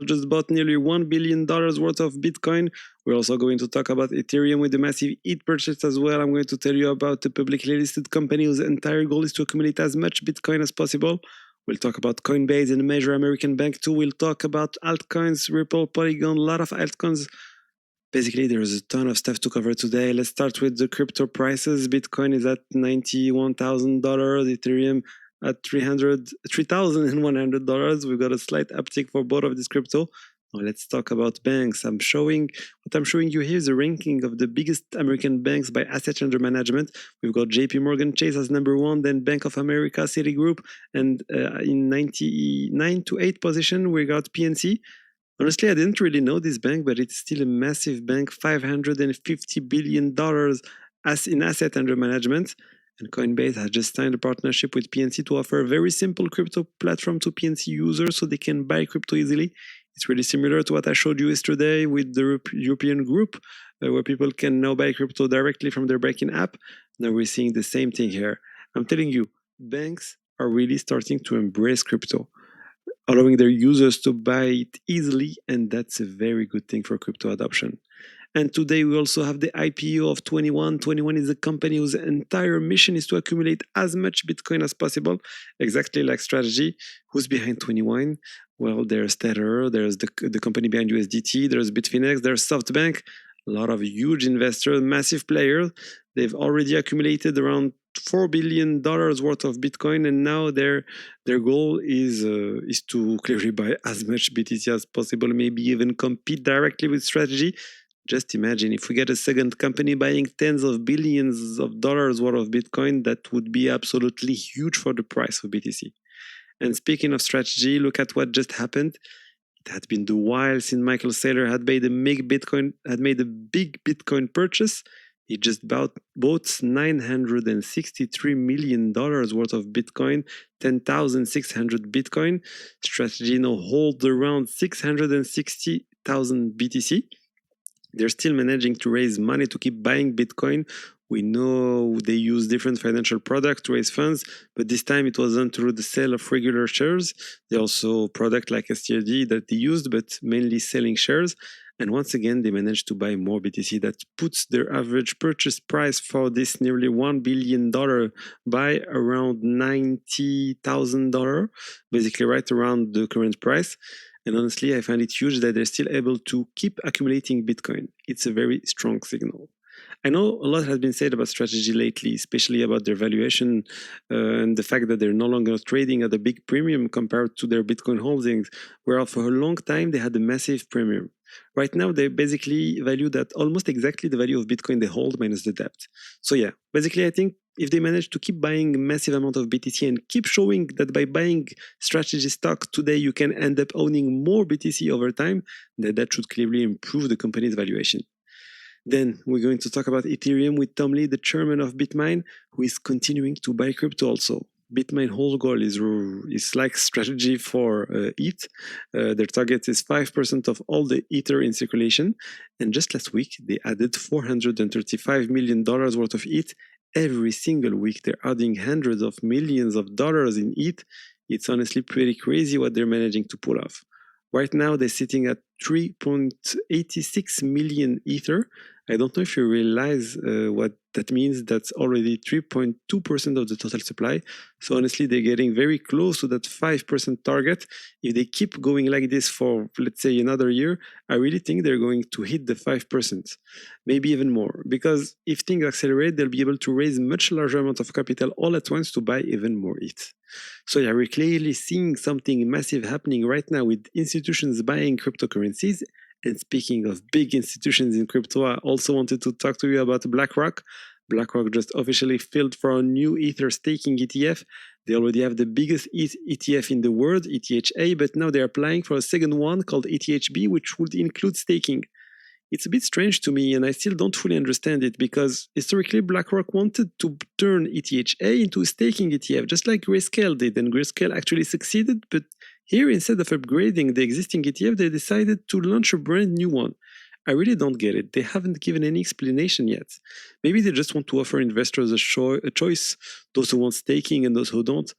just bought nearly $1 billion worth of Bitcoin. We're also going to talk about Ethereum with the massive ETH purchase as well. I'm going to tell you about the publicly listed company whose entire goal is to accumulate as much Bitcoin as possible. We'll talk about Coinbase and a major American bank too. We'll talk about altcoins, Ripple, Polygon, a lot of altcoins. Basically, there's a ton of stuff to cover today. Let's start with the crypto prices. Bitcoin is at $91,000, Ethereum at $3,100. We've got a slight uptick for both of these crypto. Now let's talk about banks. What I'm showing you here is a ranking of the biggest American banks by assets under management. We've got JP Morgan Chase as number 1, then Bank of America, Citigroup, and in 99 to 8 position, we got PNC. Honestly, I didn't really know this bank, but it's still a massive bank, $550 billion as in asset under management. And Coinbase has just signed a partnership with PNC to offer a very simple crypto platform to PNC users so they can buy crypto easily. It's really similar to what I showed you yesterday with the European group, where people can now buy crypto directly from their banking app. Now we're seeing the same thing here. I'm telling you, banks are really starting to embrace crypto, allowing their users to buy it easily, and that's a very good thing for crypto adoption. And today we also have the IPO of 21. 21 is a company whose entire mission is to accumulate as much Bitcoin as possible, exactly like Strategy. Who's behind 21? Well, there's Tether, there's the company behind USDT, there's Bitfinex, there's SoftBank, a lot of huge investors, massive players. They've already accumulated around $4 billion worth of Bitcoin, and now their goal is to clearly buy as much BTC as possible, maybe even compete directly with Strategy. Just imagine if we get a second company buying tens of billions of dollars worth of Bitcoin, that would be absolutely huge for the price of BTC. And speaking of Strategy, look at what just happened. It had been the while since Michael Saylor had made a big Bitcoin purchase. He just bought $963 million worth of Bitcoin, 10,600 Bitcoin. Strategy now holds around 660,000 BTC. They're still managing to raise money to keep buying Bitcoin. We know they use different financial products to raise funds, but this time it was done through the sale of regular shares. They also product like STRD that they used, but mainly selling shares. And once again, they managed to buy more BTC. That puts their average purchase price for this nearly $1 billion by around $90,000, basically right around the current price. And honestly, I find it huge that they're still able to keep accumulating Bitcoin. It's a very strong signal. I know a lot has been said about Strategy lately, especially about their valuation and the fact that they're no longer trading at a big premium compared to their Bitcoin holdings, where for a long time they had a massive premium. Right now, they basically valued at almost exactly the value of Bitcoin they hold minus the debt. So yeah, basically I think if they manage to keep buying a massive amount of BTC and keep showing that by buying Strategy stock today you can end up owning more BTC over time, that should clearly improve the company's valuation. Then we're going to talk about Ethereum with Tom Lee, the chairman of BitMine, who is continuing to buy crypto also. BitMine whole goal is like Strategy for ETH. Their target is 5% of all the Ether in circulation. And just last week, they added $435 million worth of ETH. Every single week, they're adding hundreds of millions of dollars in ETH. It's honestly pretty crazy what they're managing to pull off. Right now, they're sitting at 3.86 million Ether. I don't know if you realize what that means. That's already 3.2% of the total supply. So honestly, they're getting very close to that 5% target. If they keep going like this for, let's say, another year, I really think they're going to hit the 5%, maybe even more. Because if things accelerate, they'll be able to raise much larger amount of capital all at once to buy even more ETH. So yeah, we're clearly seeing something massive happening right now with institutions buying cryptocurrencies. And speaking of big institutions in crypto, I also wanted to talk to you about BlackRock. BlackRock just officially filed for a new Ether staking ETF. They already have the biggest ETF in the world, ETHA, but now they're applying for a second one called ETHB, which would include staking. It's a bit strange to me, and I still don't fully understand it, because historically BlackRock wanted to turn ETHA into a staking ETF, just like Grayscale did, and Grayscale actually succeeded, but here, instead of upgrading the existing ETF, they decided to launch a brand new one. I really don't get it. They haven't given any explanation yet. Maybe they just want to offer investors a choice, those who want staking and those who don't.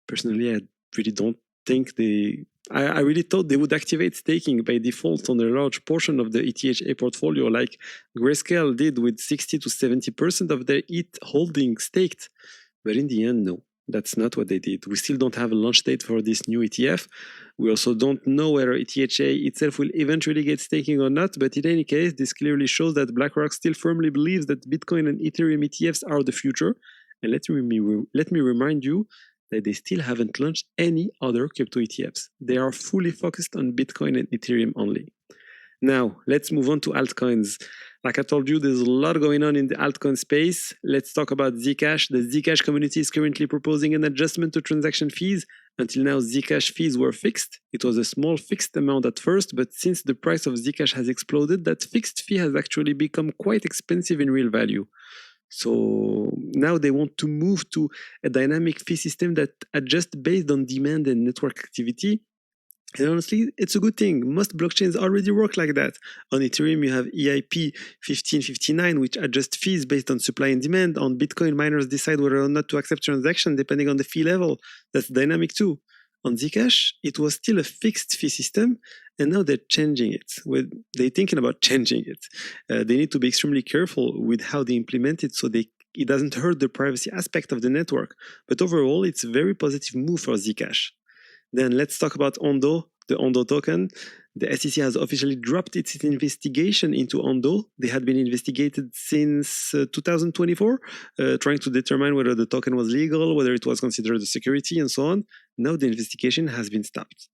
Personally, I really don't think I really thought they would activate staking by default on a large portion of the ETH portfolio, like Grayscale did with 60 to 70% of their ETH holding staked. But in the end, no, that's not what they did. We still don't have a launch date for this new ETF. We also don't know whether ETHA itself will eventually get staking or not, but in any case, this clearly shows that BlackRock still firmly believes that Bitcoin and Ethereum ETFs are the future. And let me remind you that they still haven't launched any other crypto ETFs. They are fully focused on Bitcoin and Ethereum only. Now, let's move on to altcoins. Like I told you, there's a lot going on in the altcoin space. Let's talk about Zcash. The Zcash community is currently proposing an adjustment to transaction fees. Until now, Zcash fees were fixed. It was a small fixed amount at first, but since the price of Zcash has exploded, that fixed fee has actually become quite expensive in real value. So now they want to move to a dynamic fee system that adjusts based on demand and network activity. And honestly, it's a good thing. Most blockchains already work like that. On Ethereum, you have EIP 1559, which adjusts fees based on supply and demand. On Bitcoin, miners decide whether or not to accept transactions depending on the fee level. That's dynamic too. On Zcash, it was still a fixed fee system, and now they're changing it. They're thinking about changing it. They need to be extremely careful with how they implement it so it doesn't hurt the privacy aspect of the network. But overall, it's a very positive move for Zcash. Then let's talk about Ondo, the Ondo token. The SEC has officially dropped its investigation into Ondo. They had been investigated since 2024, trying to determine whether the token was legal, whether it was considered a security, and so on. Now the investigation has been stopped.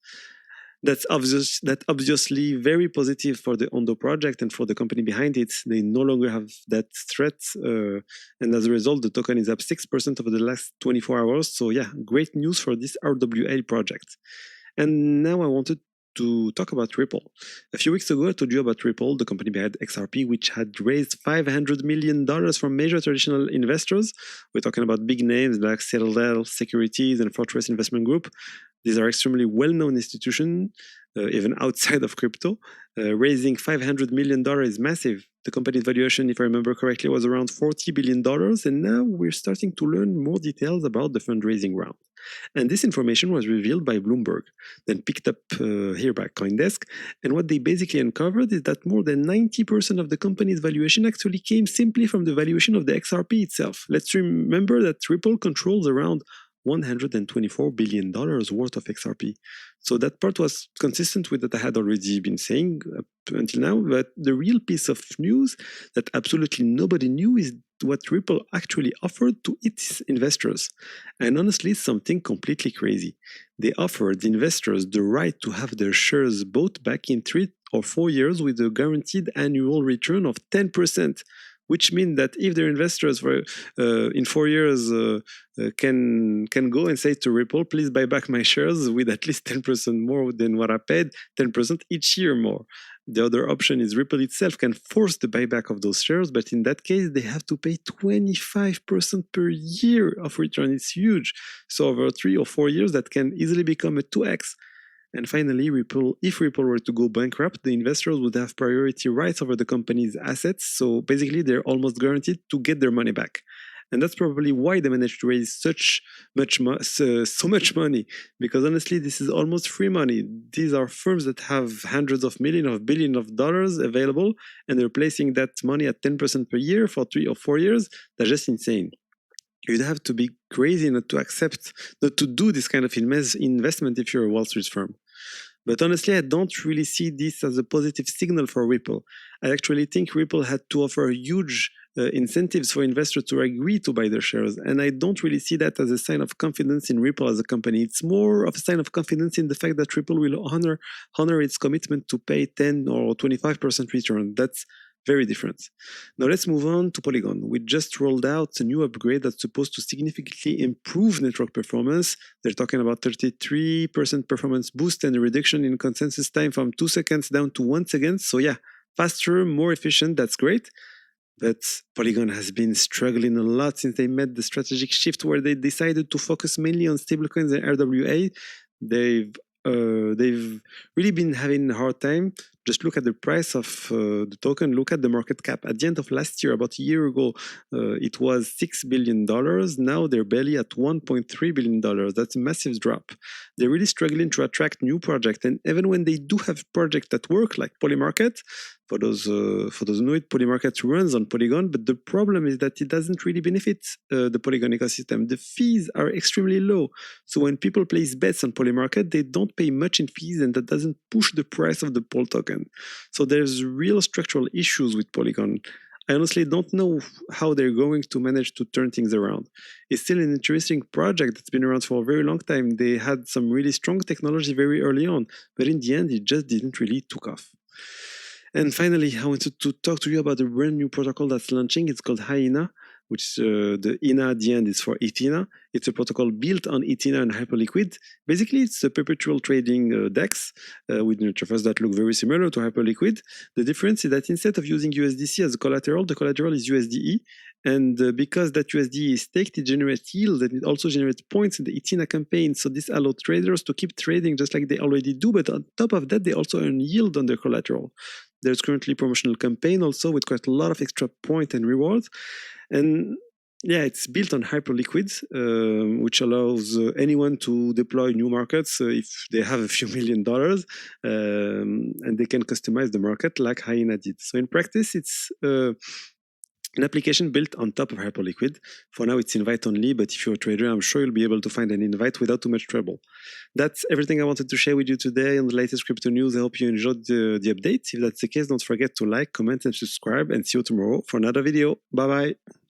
That's obviously very positive for the Ondo project and for the company behind it. They no longer have that threat, and as a result, the token is up 6% over the last 24 hours. So yeah, great news for this RWA project. And now I wanted to talk about Ripple. A few weeks ago, I told you about Ripple, the company behind XRP, which had raised $500 million from major traditional investors. We're talking about big names like Saylor Securities and Fortress Investment Group. These are extremely well-known institutions, even outside of crypto. Raising $500 million is massive. The company's valuation, if I remember correctly, was around $40 billion, and now we're starting to learn more details about the fundraising round. And this information was revealed by Bloomberg, then picked up here by CoinDesk. And what they basically uncovered is that more than 90% of the company's valuation actually came simply from the valuation of the XRP itself. Let's remember that Ripple controls around $124 billion worth of XRP. So that part was consistent with what I had already been saying up until now, but the real piece of news that absolutely nobody knew is what Ripple actually offered to its investors. And honestly, something completely crazy. They offered investors the right to have their shares bought back in 3 or 4 years with a guaranteed annual return of 10%. Which means that if their investors in 4 years can go and say to Ripple, please buy back my shares with at least 10% more than what I paid, 10% each year more. The other option is Ripple itself can force the buyback of those shares, but in that case, they have to pay 25% per year of return. It's huge. So over 3 or 4 years, that can easily become a 2x. And finally, if Ripple were to go bankrupt, the investors would have priority rights over the company's assets. So basically, they're almost guaranteed to get their money back. And that's probably why they managed to raise so much money. Because honestly, this is almost free money. These are firms that have hundreds of millions of billions of dollars available, and they're placing that money at 10% per year for 3 or 4 years. That's just insane. You'd have to be crazy not to do this kind of investment if you're a Wall Street firm. But honestly, I don't really see this as a positive signal for Ripple. I actually think Ripple had to offer huge incentives for investors to agree to buy their shares. And I don't really see that as a sign of confidence in Ripple as a company. It's more of a sign of confidence in the fact that Ripple will honor its commitment to pay 10 or 25% return. That's very different. Now let's move on to Polygon. We just rolled out a new upgrade that's supposed to significantly improve network performance. They're talking about 33% performance boost and a reduction in consensus time from 2 seconds down to 1 second. So yeah, faster, more efficient, that's great. But Polygon has been struggling a lot since they made the strategic shift where they decided to focus mainly on stablecoins and RWA. They've really been having a hard time Just look at the price of the token, look at the market cap. At the end of last year, about a year ago, it was $6 billion. Now they're barely at $1.3 billion. That's a massive drop. They're really struggling to attract new projects. And even when they do have projects that work, like Polymarket, for those who know it, Polymarket runs on Polygon, but the problem is that it doesn't really benefit the Polygon ecosystem. The fees are extremely low. So when people place bets on Polymarket, they don't pay much in fees, and that doesn't push the price of the Pol token. So there's real structural issues with Polygon. I honestly don't know how they're going to manage to turn things around. It's still an interesting project that's been around for a very long time. They had some really strong technology very early on, but in the end, it just didn't really took off. And finally, I wanted to talk to you about a brand new protocol that's launching. It's called Hyena, which the Ina at the end is for Ethena. It's a protocol built on Ethena and Hyperliquid. Basically, it's a perpetual trading DEX with interface that look very similar to Hyperliquid. The difference is that instead of using USDC as a collateral, the collateral is USDE. And because that USDE is staked, it generates yield, and it also generates points in the Ethena campaign. So this allows traders to keep trading just like they already do, but on top of that, they also earn yield on their collateral. There's currently a promotional campaign also with quite a lot of extra points and rewards. And yeah, it's built on Hyperliquid, which allows anyone to deploy new markets if they have a few $1 million, and they can customize the market like Hyena did. So in practice, it's an application built on top of Hyperliquid. For now, it's invite only, but if you're a trader, I'm sure you'll be able to find an invite without too much trouble. That's everything I wanted to share with you today on the latest crypto news. I hope you enjoyed the update. If that's the case, don't forget to like, comment, and subscribe, and see you tomorrow for another video. Bye-bye.